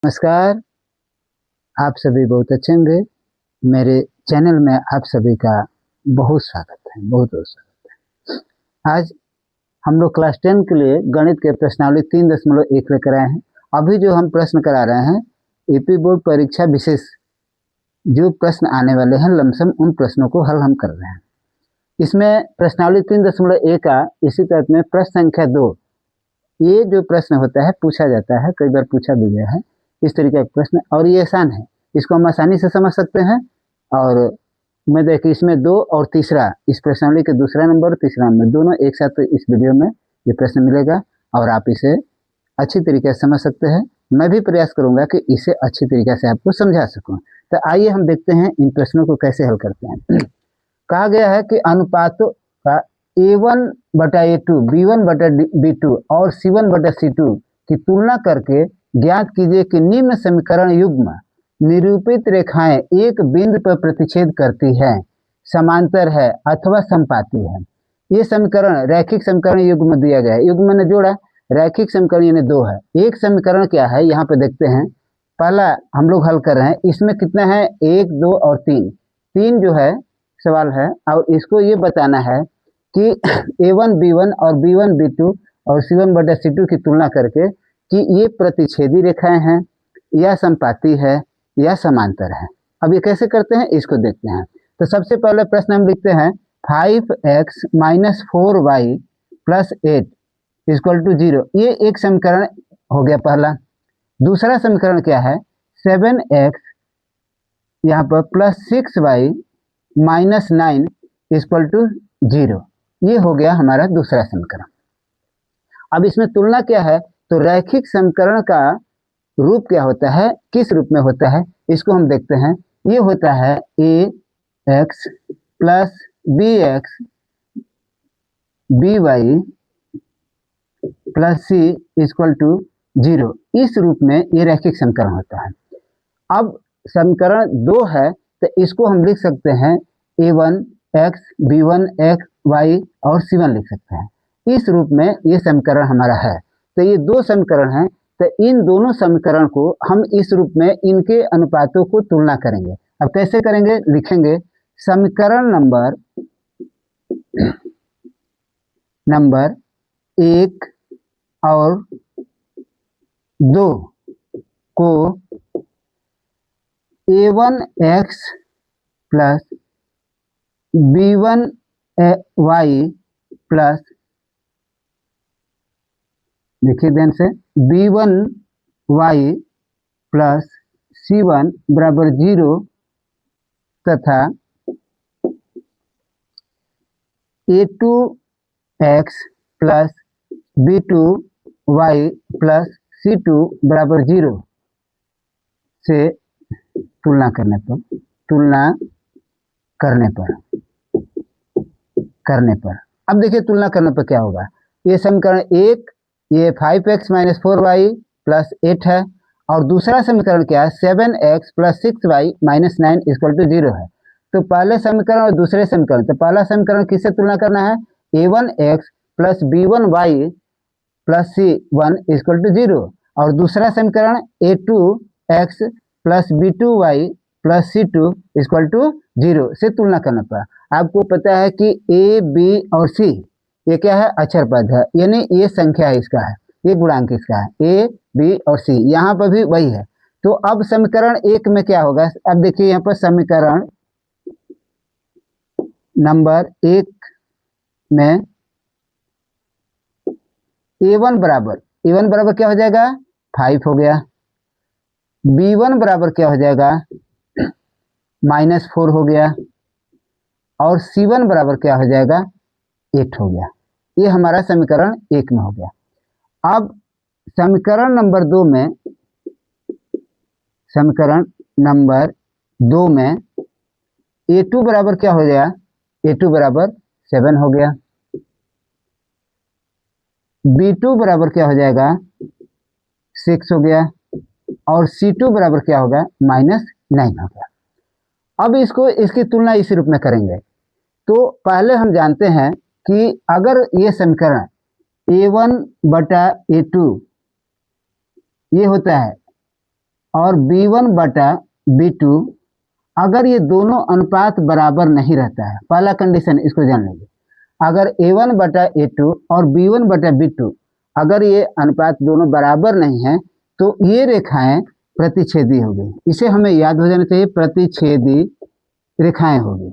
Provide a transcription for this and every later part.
नमस्कार, आप सभी बहुत अच्छे होंगे। मेरे चैनल में आप सभी का बहुत स्वागत है, बहुत स्वागत है। आज हम लोग क्लास 10 के लिए गणित के प्रश्नावली 3.1 लेकर आए हैं। अभी जो हम प्रश्न करा रहे हैं, यूपी बोर्ड परीक्षा विशेष जो प्रश्न आने वाले हैं लमसम उन प्रश्नों को हल हम कर रहे हैं। इसमें प्रश्नावली 3.1 का इसी तहत में प्रश्न संख्या 2, ये जो प्रश्न होता है पूछा जाता है, कई बार पूछा भी गया है इस तरीके का प्रश्न, और ये आसान है, इसको हम आसानी से समझ सकते हैं। और मैं देखिए इसमें 2 और तीसरा, इस प्रश्नावली के दूसरा नंबर और तीसरा नंबर दोनों एक साथ इस वीडियो में ये प्रश्न मिलेगा और आप इसे अच्छी तरीके से समझ सकते हैं। मैं भी प्रयास करूंगा कि इसे अच्छी तरीके से आपको समझा सकूं। तो आइए हम देखते हैं इन प्रश्नों को कैसे हल करते हैं। कहा गया है कि अनुपातों का A1/A2, B1/B2 और C1/C2 की तुलना करके ज्ञात कीजिए कि निम्न समीकरण युग्म निरूपित रेखाएं एक बिंदु पर प्रतिच्छेद करती है, समांतर है अथवा समपाती है। ये समीकरण रैखिक समीकरण युग्म दिया गया है, युग्म ने जोड़ा, रैखिक समीकरण यानी 2 है। एक समीकरण क्या है यहाँ पे देखते हैं, पहला हम लोग हल कर रहे हैं, इसमें कितना है 1, 2 और 3 जो है सवाल है, और इसको ये बताना है कि A1B1 और B1B2 और C1/C2 की तुलना करके कि ये प्रतिच्छेदी रेखाएं हैं या समपाती है या समांतर है। अब ये कैसे करते हैं इसको देखते हैं। तो सबसे पहले प्रश्न हम लिखते हैं 5x - 4y + 8 = 0। ये एक समीकरण हो गया पहला। दूसरा समीकरण क्या है, 7x यहाँ पर +6y - 9 = 0। ये हो गया हमारा दूसरा समीकरण। अब इसमें तुलना क्या है, तो रैखिक समीकरण का रूप क्या होता है, किस रूप में होता है, इसको हम देखते हैं। ये होता है ax + bx by + c = 0। इस रूप में ये रैखिक समीकरण होता है। अब समीकरण 2 है, तो इसको हम लिख सकते हैं a1x b1x y और c1 लिख सकते हैं। इस रूप में ये समीकरण हमारा है। तो ये 2 समीकरण हैं, तो इन दोनों समीकरण को हम इस रूप में इनके अनुपातों को तुलना करेंगे। अब कैसे करेंगे, लिखेंगे समीकरण नंबर 1 और 2 को a1x + b1y + देखिए ध्यान से b1y + c1 = 0 तथा a2x + b2y + c2 = 0 से तुलना करने पर अब देखिए तुलना करने पर क्या होगा। ये समीकरण 1, ये 5x - 4y + 8 है, और दूसरा समीकरण क्या है, 7x + 6y - 9 = 0 है। तो पहले समीकरण और दूसरे समीकरण, तो पहला समीकरण किससे तुलना करना है, a1x + b1y + c1 = 0, और दूसरा समीकरण a2x + b2y + c2 = 0 से तुलना करने पर आपको पता है कि a, b और c ये क्या है, अक्षर पद है, यानी ये संख्या है इसका है, ये गुणांक इसका है, a, b और c, यहाँ पर भी वही है। तो अब समीकरण 1 में क्या होगा, अब देखिए यहाँ पर समीकरण नंबर 1 में a1 बराबर क्या हो जाएगा, 5 हो गया, b1 बराबर क्या हो जाएगा, -4 हो गया, और c1 बराबर क्या हो जाएगा, 8 हो गया। ये हमारा समीकरण 1 में हो गया। अब समीकरण नंबर 2 में a2 बराबर क्या हो गया, a2 बराबर 7 हो गया, b2 बराबर क्या हो जाएगा, 6 हो गया, और c2 बराबर क्या होगा, -9 हो गया। अब इसकी तुलना इस रूप में करेंगे। तो पहले हम जानते हैं कि अगर ये समीकरण a1/a2 ये होता है और B1 बटा B2, अगर ये दोनों अनुपात बराबर नहीं रहता है, पहला कंडीशन इसको जान लीजिए, अगर A1 बटा A2 और B1 बटा B2 अगर ये अनुपात दोनों बराबर नहीं है तो ये रेखाएं प्रतिच्छेदी होगी। इसे हमें याद हो जाना चाहिए, प्रतिच्छेदी रेखाएं होगी।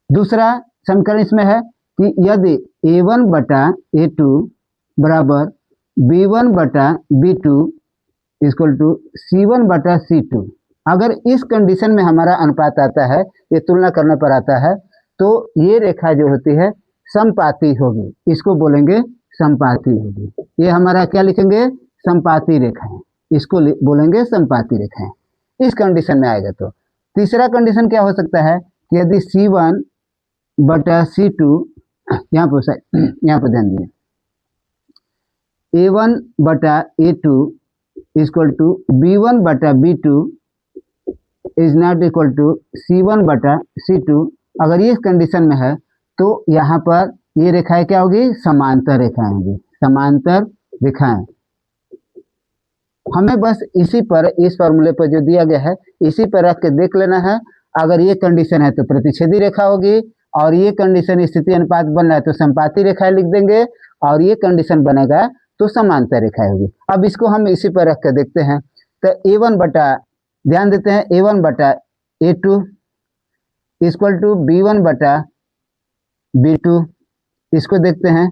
दूसरा समीकरण इसमें है कि यदि A1 बटा A2 बराबर B1 बटा B2 इक्वल टू C1 बटा C2, अगर इस कंडीशन में हमारा अनुपात आता है, ये तुलना करने पर आता है, तो ये रेखा जो होती है समपाती होगी, इसको बोलेंगे समपाती होगी। ये हमारा क्या लिखेंगे, समपाती रेखाएं, इसको बोलेंगे समपाती रेखाएं। इस कंडीशन में आएगा। तो तीसरा कंडीशन क्या हो सकता है कि यदि C1 बटा C2, यहाँ पर ध्यान दिए, A1 बटा A2 इक्वल टू B1 बटा B2 is not equal to C1 बटा C2, अगर ये कंडीशन में है तो यहाँ पर ये रेखाएं क्या होगी, समांतर रेखाएं होगी, समांतर रेखाएं। हमें बस इसी पर, इस फॉर्मूले पर जो दिया गया है इसी पर रख के देख लेना है। अगर ये कंडीशन है तो प्रतिच्छेदी रेखा होगी, और ये कंडीशन स्थिति अनुपात बन रहा है तो समपाती रेखाएं लिख देंगे, और ये कंडीशन बनेगा तो समांतर रेखाएं होगी। अब इसको हम इसी पर रख कर देखते हैं। तो A1 बटा, ध्यान देते हैं, A1 बटा A2 इक्वल टू B1 बटा B2, इसको देखते हैं।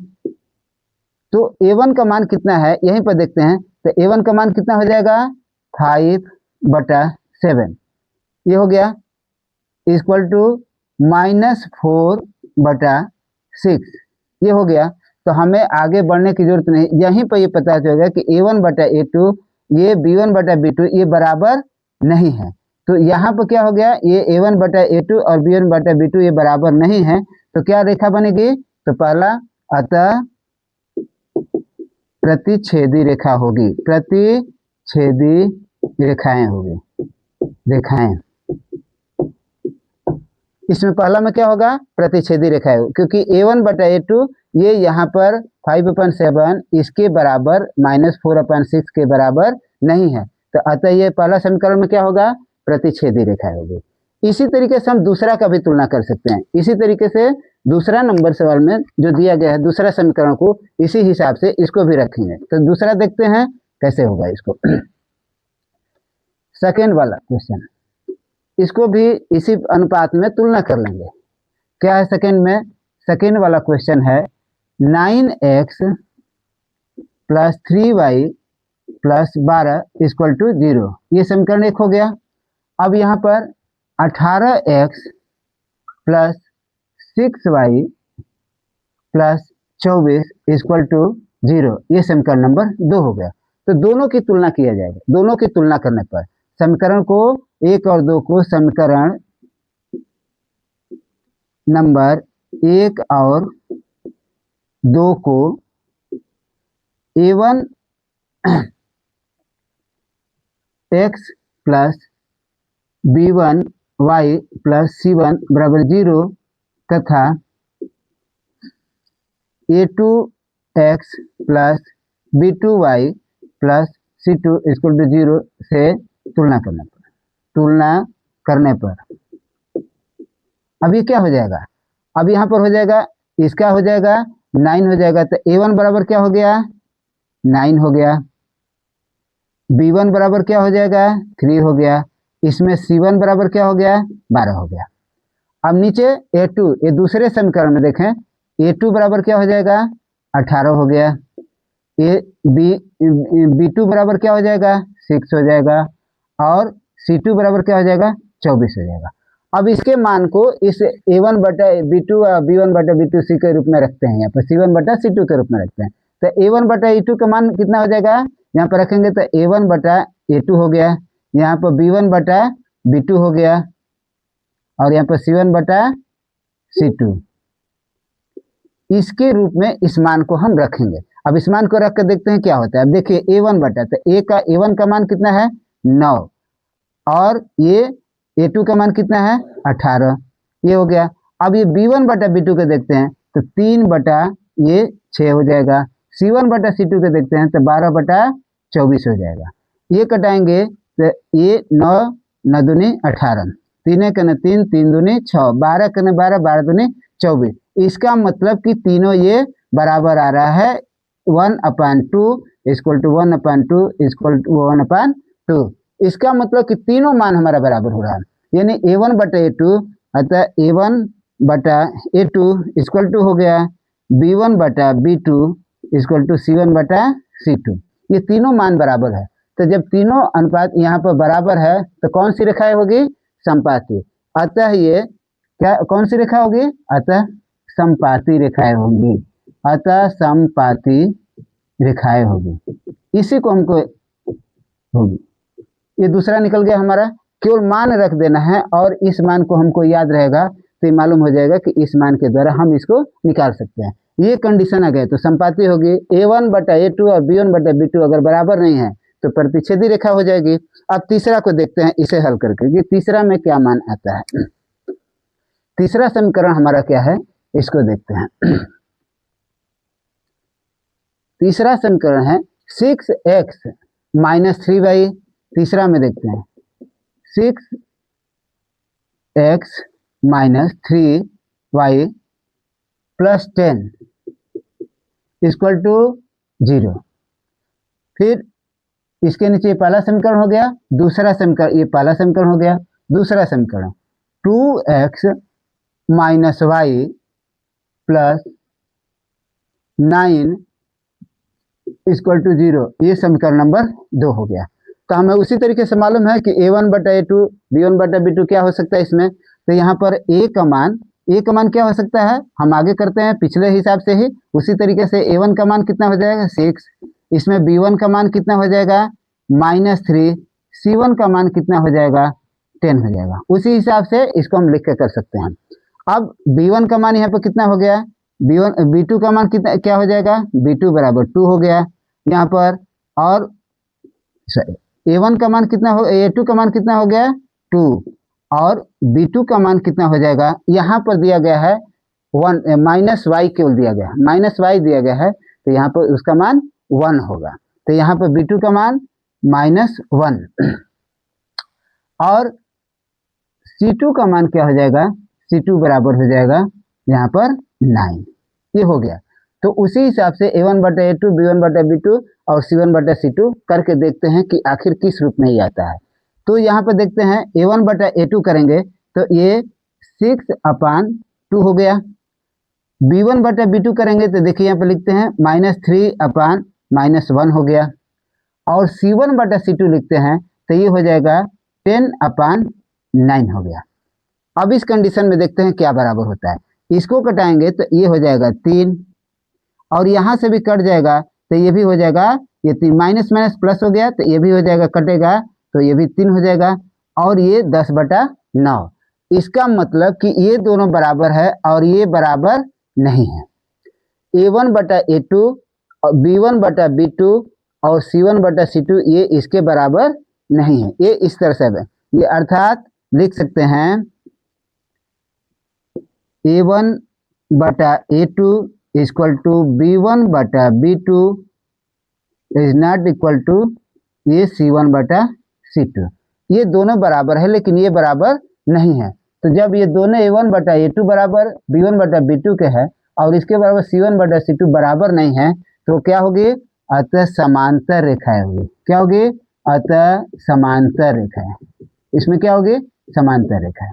तो A1 का मान कितना है यहीं पर देखते हैं। तो A1 का मान कितना हो जाएगा, 5 बटा 7, ये हो गया, इक्वल टू -4 बटा 6, ये हो गया। तो हमें आगे बढ़ने की जरूरत नहीं, यहीं पर ये पता चलेगा कि A1 बटा A2 ये B1 बटा B2 ये बराबर नहीं है। तो यहाँ पर क्या हो गया, ये A1 बटा A2 और B1 बटा B2 ये बराबर नहीं है, तो क्या रेखा बनेगी, तो पहला अतः प्रतिच्छेदी रेखा होगी, प्रतिच्छेदी रेखाएं होगी, रेखाएं। इसमें पहला में क्या होगा, प्रतिच्छेदी रेखाएं, क्योंकि A1 बटा A2 ये यहाँ पर 5/7 इसके बराबर -4/6 के बराबर नहीं है, तो अतः ये पहला समीकरण में क्या होगा, प्रतिच्छेदी रेखाएं होगी। इसी तरीके से हम दूसरा का भी तुलना कर सकते हैं। इसी तरीके से दूसरा नंबर सवाल में जो दिया गया है दूसरा समीकरण को इसी हिसाब से इसको भी रखेंगे। तो दूसरा देखते हैं कैसे होगा इसको। सेकेंड वाला क्वेश्चन, इसको भी इसी अनुपात में तुलना कर लेंगे। क्या है सेकेंड में, सेकेंड वाला क्वेश्चन है 9x plus 3y plus 12 equal to 0, ये समीकरण एक हो गया। अब यहाँ पर 18x plus 6y plus 24 equal to 0, ये समीकरण नंबर 2 हो गया। तो दोनों की तुलना किया जाएगा। दोनों की तुलना करने पर समीकरण को 1 और 2 को, समीकरण नंबर 1 और 2 को A1 x plus B1 y plus C1 बराबर 0 तथा A2 x plus B2 y plus C2 equal to 0 से तुलना करने पर अब ये क्या हो जाएगा, अब यहाँ पर हो जाएगा, इसका हो जाएगा 9 हो जाएगा। तो A1 बराबर क्या हो गया, 9 हो गया। B1 बराबर क्या हो जाएगा, 3 हो गया। इसमें C1 बराबर क्या हो गया, 12 हो गया। अब नीचे A2, ये दूसरे समीकरण में देखें, A2 बराबर क्या हो जाएगा, 18 हो गया। B2 बराबर क्या हो जाएगा, 6 हो जाएगा। और C2 बराबर क्या हो जाएगा, 24 हो जाएगा। अब इसके मान को इस A1 बटा B2 और B1 बटा B2 C के रूप में रखते हैं, यहाँ पर C1 बटा C2 के रूप में रखते हैं। तो A1 बटा E2 का मान कितना हो जाएगा, यहाँ पर रखेंगे तो A1 बटा A2 हो गया, यहाँ पर B1 बटा B2 हो गया, और यहाँ पर C1 बटा C2, इसके रूप में इस मान को हम रखेंगे। अब इस मान को रख कर देखते हैं क्या होता है। अब देखिए A1 बटा, तो A1 का मान कितना है, 9, और ये A2 का मान कितना है, 18, ये हो गया। अब ये B1 बटा B2 के देखते हैं तो 3 बटा ये 6 हो जाएगा। C1 बटा C2 के देखते हैं तो 12 बटा 24 हो जाएगा। ये कटाएंगे तो ये 9 9 दूनी 18, 3 एक 3, 3 दूनी 6, 12 एक 12, 12 दूनी 24। इसका मतलब कि तीनों ये बराबर आ रहा है 1/2 इक्वल टू 1/2 इक्वल टू 1/2। इसका मतलब कि तीनों मान हमारा बराबर हो रहा है, यानी a1 बटा a2, अतः a1 बटा a2 इक्वल टू हो गया b1 बटा b2 इक्वल टू c1 बटा c2। ये तीनों मान बराबर है, तो जब तीनों अनुपात यहाँ पर बराबर है तो कौन सी रेखाएं होगी? समपाती। अतः ये क्या कौन सी रेखा होगी? अतः समपाती रेखाएं होंगी, अतः समपाती रेखाएं होगी। इसी को हमको होगी, ये दूसरा निकल गया हमारा। केवल मान रख देना है और इस मान को हमको याद रहेगा तो ये मालूम हो जाएगा कि इस मान के द्वारा हम इसको निकाल सकते हैं। ये कंडीशन आ गए तो संपाती होगी। a1 बटा a2 और b1 बटा b2 अगर बराबर नहीं है तो प्रतिच्छेदी रेखा हो जाएगी। अब तीसरा को देखते हैं, इसे हल करके कि तीसरा में क्या मान आता है। तीसरा समीकरण हमारा क्या है इसको देखते हैं। तीसरा समीकरण है 6x माइनस 3y। तीसरा में देखते हैं 6x minus 3y plus 10 equal to 0। फिर इसके नीचे पहला समीकरण हो गया, दूसरा समीकरण ये पहला समीकरण हो गया। दूसरा समीकरण 2x minus y plus 9 equal to 0, ये समीकरण नंबर 2 हो गया। तो हमें उसी तरीके से मालूम है कि a1 बटा a2 b1 बटा b2 क्या हो सकता है इसमें। तो यहाँ पर a का मान क्या हो सकता है, हम आगे करते हैं पिछले हिसाब से ही। उसी तरीके से a1 का मान कितना हो जाएगा 6, इसमें b1 का मान कितना हो जाएगा -3, c1 का मान कितना हो जाएगा 10 हो जाएगा। उसी हिसाब से इसको हम लिख के कर सकते हैं। अब b1 का मान यहाँ पर कितना हो गया, b2 का मान कितना क्या हो जाएगा, b2 बराबर 2 हो गया यहाँ पर। और a1 का मान कितना हो, a2 का मान कितना हो गया 2, और b2 का मान कितना हो जाएगा, यहाँ पर दिया गया है -y केवल दिया गया है, -y दिया गया है, तो यहाँ पर उसका मान 1 होगा। तो यहाँ पर b2 का मान -1 और c2 का मान क्या हो जाएगा, c2 बराबर हो जाएगा यहाँ पर 9। ये हो गया। तो उसी हिसाब से a1 बटा a2 b1 बटा b2 और c1 बटा c2 करके देखते हैं कि आखिर किस रूप में ये आता है। तो यहाँ पर देखते हैं a1 बटा a2 करेंगे तो ये 6/2 हो गया। b1 बटा b2 करेंगे तो देखिए यहाँ पर लिखते हैं -3/-1 हो गया। और c1 बटा c2 लिखते हैं तो ये हो जाएगा 10/9 हो गया। अब इस कंडीशन में देखते हैं क्या बराबर होता है। इसको कटाएंगे तो ये हो जाएगा 3, और यहाँ से भी कट जाएगा तो ये भी हो जाएगा, ये 3 माइनस माइनस प्लस हो गया तो ये भी हो जाएगा, कटेगा तो ये भी 3 हो जाएगा, और ये 10/9। इसका मतलब कि ये दोनों बराबर है और ये बराबर नहीं है। a1 बटा a2 और b1 बटा b2 और c1 बटा c2 ये इसके बराबर नहीं है। ये इस तरह से है, ये अर्थात लिख सकते हैं a1 बटा a2 इक्वल टू b1 बटा b2 is not equal to ये c1 बटा c2। ये दोनों बराबर है लेकिन ये बराबर नहीं है। तो जब ये दोनों a1 बटा a2 बराबर b1 बटा b2 के है और इसके बराबर c1 बटा c2 बराबर नहीं है तो क्या होगी, अतः समांतर रेखाएं होगी। क्या होगी, अतः समांतर रेखाएं। इसमें क्या होगी, समांतर रेखाएं।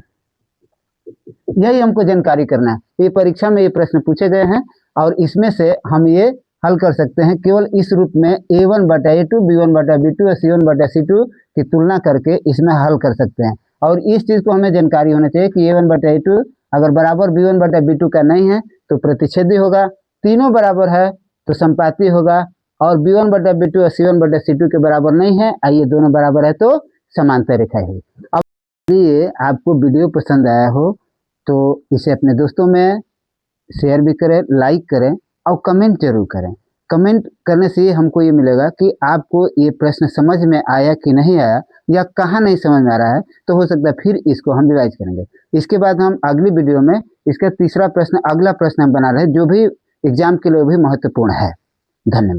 यही हमको जानकारी करना है। ये परीक्षा में ये प्रश्न पूछे गए हैं और इसमें से हम ये हल कर सकते हैं केवल इस रूप में a1 बटा a2 b1 बटा b2 और c1 बटा c2 की तुलना करके इसमें हल कर सकते हैं। और इस चीज़ को हमें जानकारी होना चाहिए कि a1 बटा a2 अगर बराबर b1 बटा b2 का नहीं है तो प्रतिच्छेदी होगा, तीनों बराबर है तो संपाती होगा, और b1 बटा b2 और c1 बटा c2 के बराबर नहीं है, ये दोनों बराबर है तो समांतर रेखा है। अब ये आपको वीडियो पसंद आया हो तो इसे अपने दोस्तों में शेयर भी करें, लाइक करें और कमेंट जरूर करें। कमेंट करने से हमको ये मिलेगा कि आपको ये प्रश्न समझ में आया कि नहीं आया या कहाँ नहीं समझ में आ रहा है, तो हो सकता है फिर इसको हम रिवाइज करेंगे। इसके बाद हम अगली वीडियो में इसका तीसरा प्रश्न, अगला प्रश्न हम बना रहे हैं जो भी एग्जाम के लिए भी महत्वपूर्ण है। धन्यवाद।